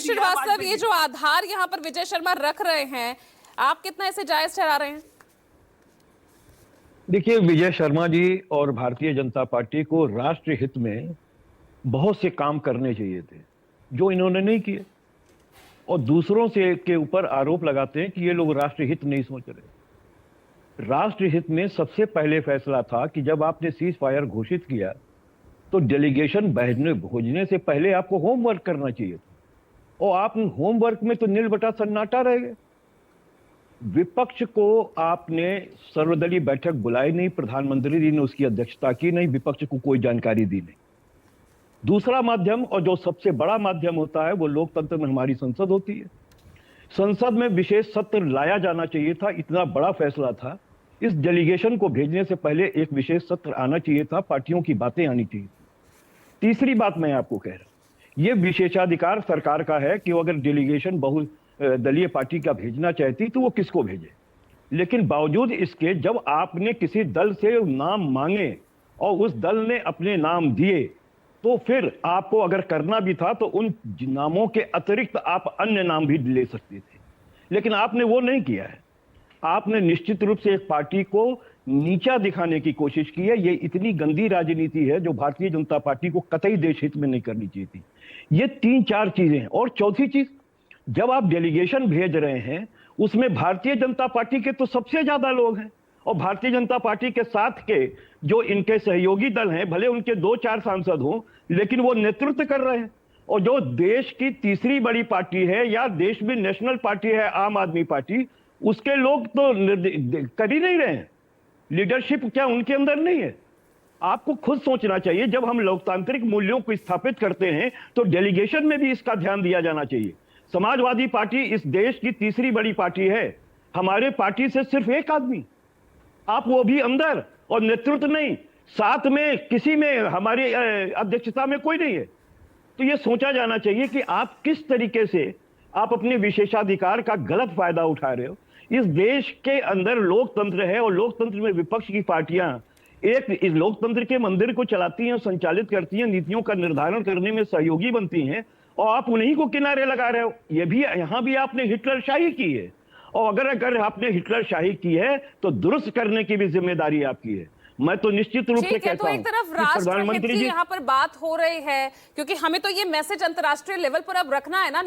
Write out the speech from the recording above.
श्रीवास्तव, ये जो आधार यहाँ पर विजय शर्मा रख रहे हैं, आप कितना इसे जायज ठहरा रहे हैं? देखिए, विजय शर्मा जी और भारतीय जनता पार्टी को राष्ट्र हित में बहुत से काम करने चाहिए थे, जो इन्होंने नहीं किए, और दूसरों से के ऊपर आरोप लगाते हैं कि ये लोग राष्ट्र हित नहीं सोच रहे। राष्ट्र हित में सबसे पहले फैसला था कि जब आपने सीज फायर घोषित किया तो डेलीगेशन भेजने से पहले आपको होमवर्क करना चाहिए था, और आप होमवर्क में तो नील बटा सन्नाटा रह गए। विपक्ष को आपने सर्वदलीय बैठक बुलाई नहीं, प्रधानमंत्री जी ने उसकी अध्यक्षता की नहीं, विपक्ष को कोई जानकारी दी नहीं। दूसरा माध्यम, और जो सबसे बड़ा माध्यम होता है, वो लोकतंत्र में हमारी संसद होती है। संसद में विशेष सत्र लाया जाना चाहिए था, इतना बड़ा फैसला था। इस डेलीगेशन को भेजने से पहले एक विशेष सत्र आना चाहिए था, पार्टियों की बातें आनी चाहिए। तीसरी बात मैं आपको कह रहा हूं, यह विशेषाधिकार सरकार का है कि वो अगर डेलीगेशन बहुदलीय पार्टी का भेजना चाहती तो वो किसको भेजे। लेकिन बावजूद इसके जब आपने किसी दल से नाम मांगे और उस दल ने अपने नाम दिए, तो फिर आपको अगर करना भी था तो उन नामों के अतिरिक्त आप अन्य नाम भी ले सकते थे, लेकिन आपने वो नहीं किया है। आपने निश्चित रूप से एक पार्टी को नीचा दिखाने की कोशिश की है। ये इतनी गंदी राजनीति है जो भारतीय जनता पार्टी को कतई देश हित में नहीं करनी चाहिए थी। ये 3-4 चीजें हैं। और चौथी चीज, जब आप डेलीगेशन भेज रहे हैं उसमें भारतीय जनता पार्टी के तो सबसे ज्यादा लोग हैं, और भारतीय जनता पार्टी के साथ के जो इनके सहयोगी दल हैं, भले उनके 2-4 सांसद हों, लेकिन वो नेतृत्व कर रहे हैं। और जो देश की तीसरी बड़ी पार्टी है या देश में नेशनल पार्टी है आम आदमी पार्टी, उसके लोग तो कर ही नहीं रहे हैं। लीडरशिप क्या उनके अंदर नहीं है? आपको खुद सोचना चाहिए। जब हम लोकतांत्रिक मूल्यों को स्थापित करते हैं तो डेलीगेशन में भी इसका ध्यान दिया जाना चाहिए। समाजवादी पार्टी इस देश की तीसरी बड़ी पार्टी है, हमारे पार्टी से सिर्फ एक आदमी, आप वो भी अंदर, और नेतृत्व नहीं, साथ में किसी में हमारी अध्यक्षता में कोई नहीं है। तो ये सोचा जाना चाहिए कि आप किस तरीके से आप अपने विशेषाधिकार का गलत फायदा उठा रहे हो। इस देश के अंदर लोकतंत्र है, और लोकतंत्र में विपक्ष की पार्टियां एक इस लोकतंत्र के मंदिर को चलाती हैं, संचालित करती हैं, नीतियों का निर्धारण करने में सहयोगी बनती हैं, और आप उन्हीं को किनारे लगा रहे हो। ये भी यहां भी आपने हिटलरशाही की है, और अगर आपने हिटलरशाही की है तो दुरुस्त करने की भी जिम्मेदारी आपकी है। मैं तो निश्चित रूप से कहता हूं तो एक तरफ राष्ट्रहित की यहाँ पर बात हो रही है, क्योंकि हमें तो ये मैसेज अंतर्राष्ट्रीय लेवल पर अब रखना है ना।